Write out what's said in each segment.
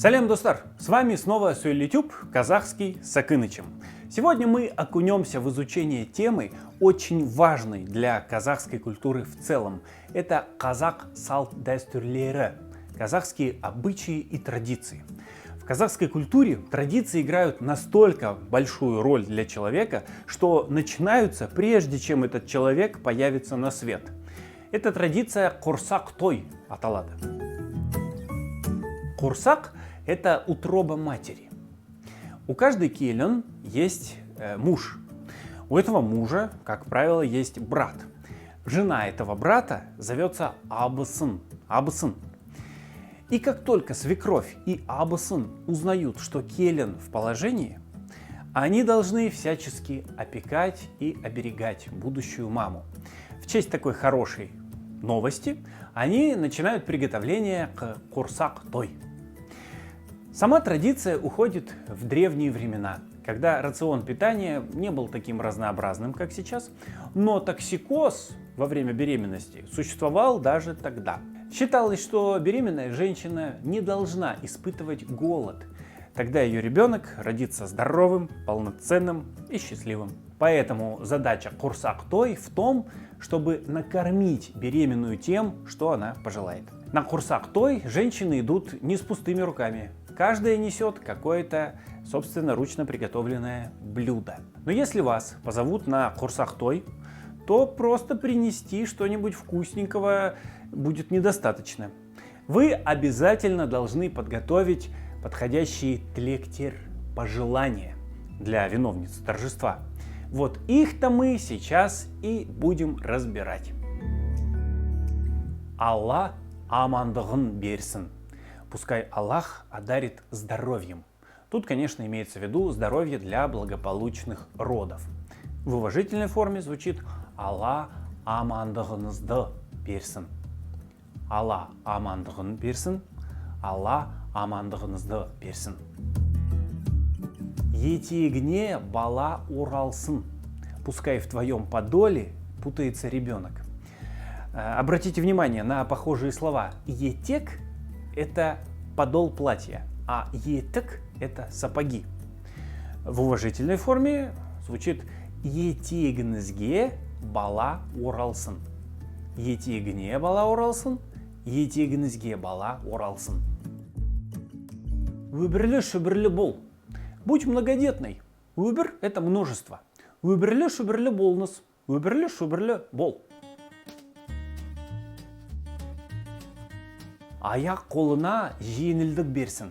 Салям, достар! С вами снова Сөйлетюб, казахский с Акынычем. Сегодня мы окунемся в изучение темы, очень важной для казахской культуры в целом. Это казак салт дәстүрлері, казахские обычаи и традиции. В казахской культуре традиции играют настолько большую роль для человека, что начинаются прежде, чем этот человек появится на свет. Это традиция курсак той аталады. Курсак – это утроба матери. У каждой келін есть муж. У этого мужа, как правило, есть брат. Жена этого брата зовется абысын. И как только свекровь и абысын узнают, что келін в положении, они должны всячески опекать и оберегать будущую маму. В честь такой хорошей новости они начинают приготовление к курсак той. Сама традиция уходит в древние времена, когда рацион питания не был таким разнообразным, как сейчас, но токсикоз во время беременности существовал даже тогда. Считалось, что беременная женщина не должна испытывать голод. Тогда ее ребенок родится здоровым, полноценным и счастливым. Поэтому задача курсак той в том, чтобы накормить беременную тем, что она пожелает. На курсак той женщины идут не с пустыми руками. Каждая несет какое-то собственноручно приготовленное блюдо. Но если вас позовут на курсак той, то просто принести что-нибудь вкусненького будет недостаточно. Вы обязательно должны подготовить подходящие тлектер, пожелания для виновниц торжества. Вот их-то мы сейчас и будем разбирать. Алла амандығын берсін. Пускай Аллах одарит здоровьем. Тут, конечно, имеется в виду здоровье для благополучных родов. В уважительной форме звучит Алла амандығынызды берсін. Алла амандығын берсін. Алла амандығынызды берсін. Етегіне бала уралсын. Пускай в твоем подоле путается ребенок. Обратите внимание на похожие слова. Етек – это подол платья, а етек – это сапоги. В уважительной форме звучит етегіңізге бала оралсын. Етегіне бала оралсын, етегіңізге бала оралсын. Өбірлі-шүбірлі бол. Будь многодетной. Өбір – это множество. Өбірлі-шүбірлі болыңыз. Өбірлі-шүбірлі бол. Аяқ қолына жеңілдік берсін.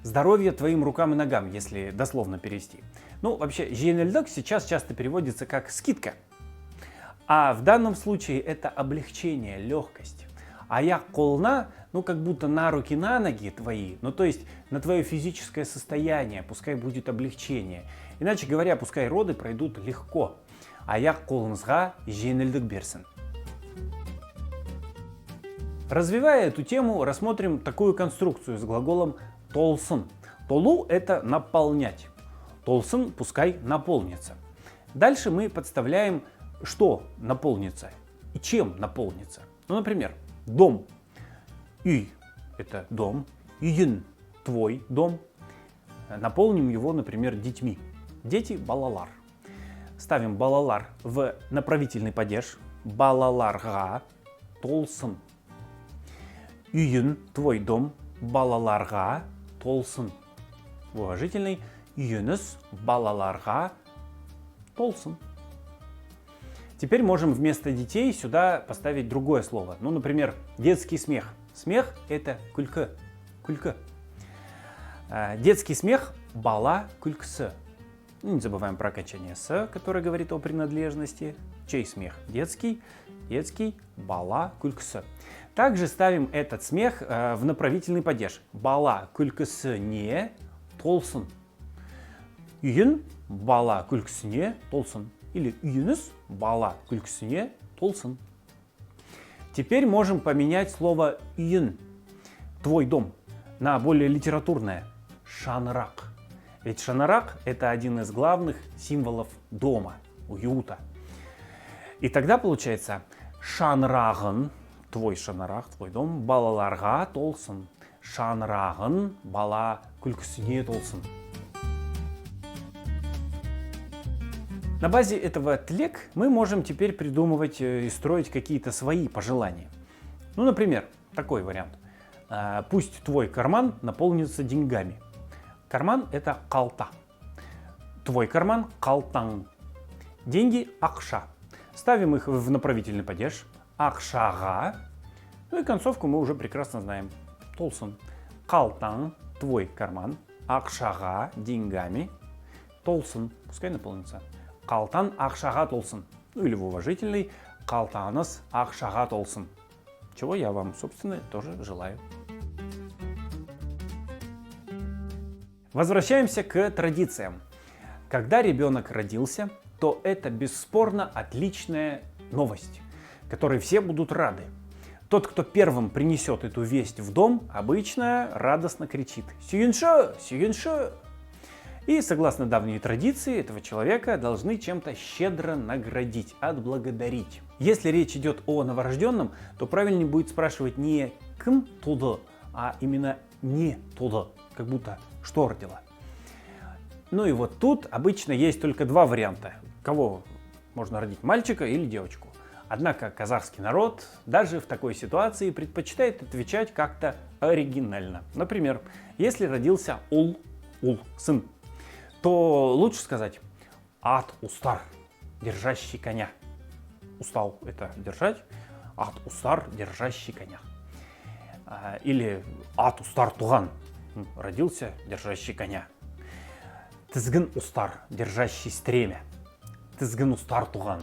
Здоровье твоим рукам и ногам, если дословно перевести. Ну, вообще, жеңілдік сейчас часто переводится как скидка. А в данном случае это облегчение, легкость. Аяқ қолына, ну, как будто на руки, на ноги твои, ну, то есть на твое физическое состояние, пускай будет облегчение. Иначе говоря, пускай роды пройдут легко. Аяқ қолыңызға жеңілдік берсін. Развивая эту тему, рассмотрим такую конструкцию с глаголом толсын. Толу – это наполнять. Толсын пускай наполнится. Дальше мы подставляем, что наполнится и чем наполнится. Ну, например, дом. Үй – это дом. Үйін – твой дом. Наполним его, например, детьми. Дети – балалар. Ставим балалар в направительный падеж. Балаларға толсын. Үйін, твой дом, балаларға толсын. Уважительный. Үйініс балаларға толсын. Теперь можем вместо детей сюда поставить другое слово. Ну, например, детский смех. Смех – это күлкі. Күлкі. Детский смех – бала күлкісі. Не забываем про окончание «с», которое говорит о принадлежности. Чей смех? Детский. Детский – бала күлкісі. Также ставим этот смех в направительный падеж. Бала күлкісіне толсын. Үйін бала күлкісіне толсын. Или үйініс бала күлкісіне толсын. Теперь можем поменять слово үйін, твой дом, на более литературное шанырак. Ведь шанырак – это один из главных символов дома, уюта. И тогда получается шанырағын, твой шанырак, твой дом, балаларға толсын. шанрағын бала күлкісіне толсын. На базе этого тлек мы можем теперь придумывать и строить какие-то свои пожелания. Ну, например, такой вариант. Пусть твой карман наполнится деньгами. Карман – это қалта. Твой карман – қалтаң. Деньги – ақша. Ставим их в направительный падеж. Ақшаға. Ну и концовку мы уже прекрасно знаем. Толсын. Қалтаң – твой карман. Ақшаға – деньгами. Толсын. Пускай наполнится. Қалтан ақшаға толсын. Ну или в уважительный. Қалтаныз ақшаға толсын. Чего я вам, собственно, тоже желаю. Возвращаемся к традициям. Когда ребенок родился, то это бесспорно отличная новость, которой все будут рады. Тот, кто первым принесет эту весть в дом, обычно радостно кричит «Сюгиншо! Сюгиншо!». И, согласно давней традиции, этого человека должны чем-то щедро наградить, отблагодарить. Если речь идет о новорожденном, то правильнее будет спрашивать не «кым туды», а именно «не туды», как будто «что родила?». Ну и вот тут обычно есть только два варианта. Кого можно родить, мальчика или девочку. Однако казахский народ даже в такой ситуации предпочитает отвечать как-то оригинально. Например, если родился ул, сын, то лучше сказать «ат устар», держащий коня. Устал — это держать, ат устар — держащий коня. Или ат устар туган, родился держащий коня. Тізгін устар — держащий стремя. Тізгін устар туган,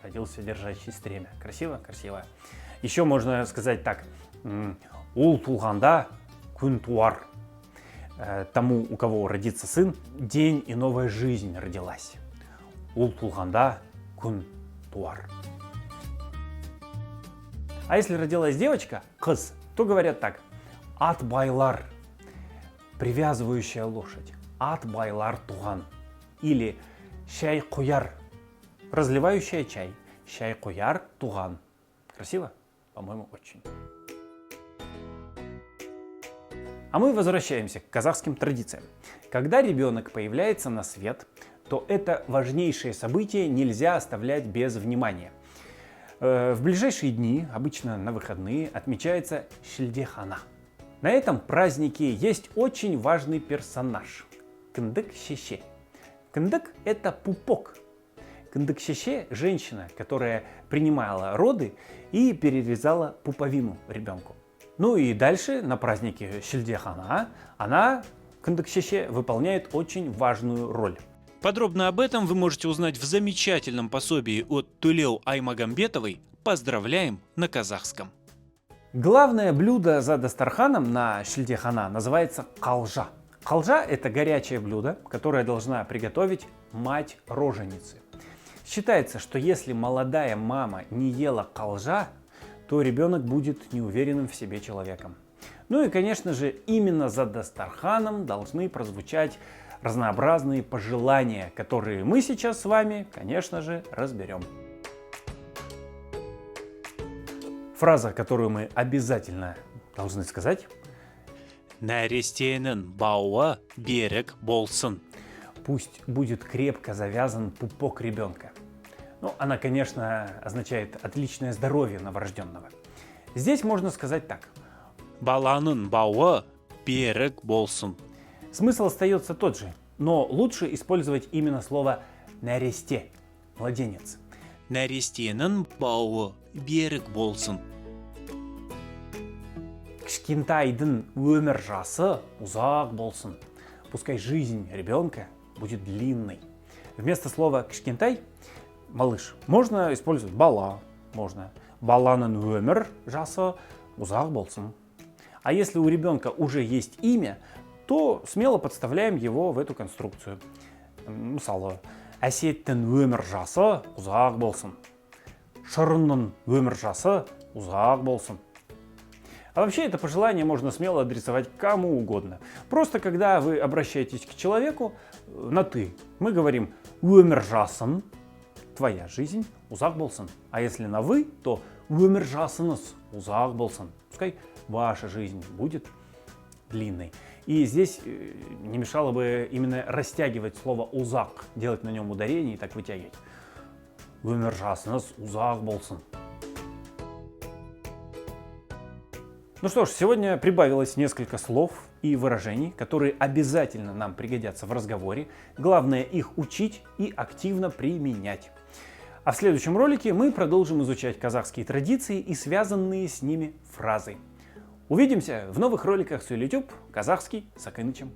родился держащий стремя. Красиво? Красиво. Еще можно сказать так: ул тулганда күн туар. Тому, у кого родится сын, день и новая жизнь родилась. Ул тулганда күн туар. А если родилась девочка, кыз, то говорят так: ат байлар, привязывающая лошадь. Ат байлар туган. Или шай куяр, разливающая чай. Шай куяр туган. Красиво? По-моему, очень. А мы возвращаемся к казахским традициям. Когда ребенок появляется на свет, то это важнейшее событие нельзя оставлять без внимания. В ближайшие дни, обычно на выходные, отмечается Шилдехана. На этом празднике есть очень важный персонаж – Кындык Шеше. Кындык – это пупок. Кындык Шеше – женщина, которая принимала роды и перерезала пуповину ребенку. Ну и дальше на празднике Шилдехана она, Кындык Шеше, выполняет очень важную роль. Подробно об этом вы можете узнать в замечательном пособии от Тулеу Аймагамбетовой «Поздравляем» на казахском. Главное блюдо за дастарханом на Шилдехана называется калжа. Калжа – это горячее блюдо, которое должна приготовить мать роженицы. Считается, что если молодая мама не ела калжа, то ребенок будет неуверенным в себе человеком. Ну и, конечно же, именно за дастарханом должны прозвучать разнообразные пожелания, которые мы сейчас с вами, конечно же, разберем. Фраза, которую мы обязательно должны сказать: «Нәрестенің бауы берік болсын». Пусть будет крепко завязан пупок ребенка. Ну, она, конечно, означает отличное здоровье новорожденного. Здесь можно сказать так: Баланың бауы берік болсын. Смысл остается тот же, но лучше использовать именно слово «нәресте» – младенец. Нәрестенің бауы берік болсын. Кішкентайдың өмір жасы ұзақ болсын. Пускай жизнь ребенка будет длинной. Вместо слова «кішкентай» – малыш можно использовать «бала». Можно «баланың өмір жасы ұзақ болсын». А если у ребенка уже есть имя, то смело подставляем его в эту конструкцию. Мысалы, әсеттің өмір жасы ұзақ болсын. Шырынның өмір жасы ұзақ болсын. А вообще это пожелание можно смело адресовать кому угодно. Просто когда вы обращаетесь к человеку на «ты», мы говорим «өмір жасын», твоя жизнь ұзақ болсын. А если на «вы», то «өмір жасыңыз ұзақ болсын». Пускай ваша жизнь будет длинной. И здесь не мешало бы именно растягивать слово «узак», делать на нем ударение и так вытягивать. Өмір жасыңыз ұзақ болсын. Ну что ж, сегодня прибавилось несколько слов и выражений, которые обязательно нам пригодятся в разговоре. Главное их учить и активно применять. А в следующем ролике мы продолжим изучать казахские традиции и связанные с ними фразы. Увидимся в новых роликах с YouTube казахский с Акинычем.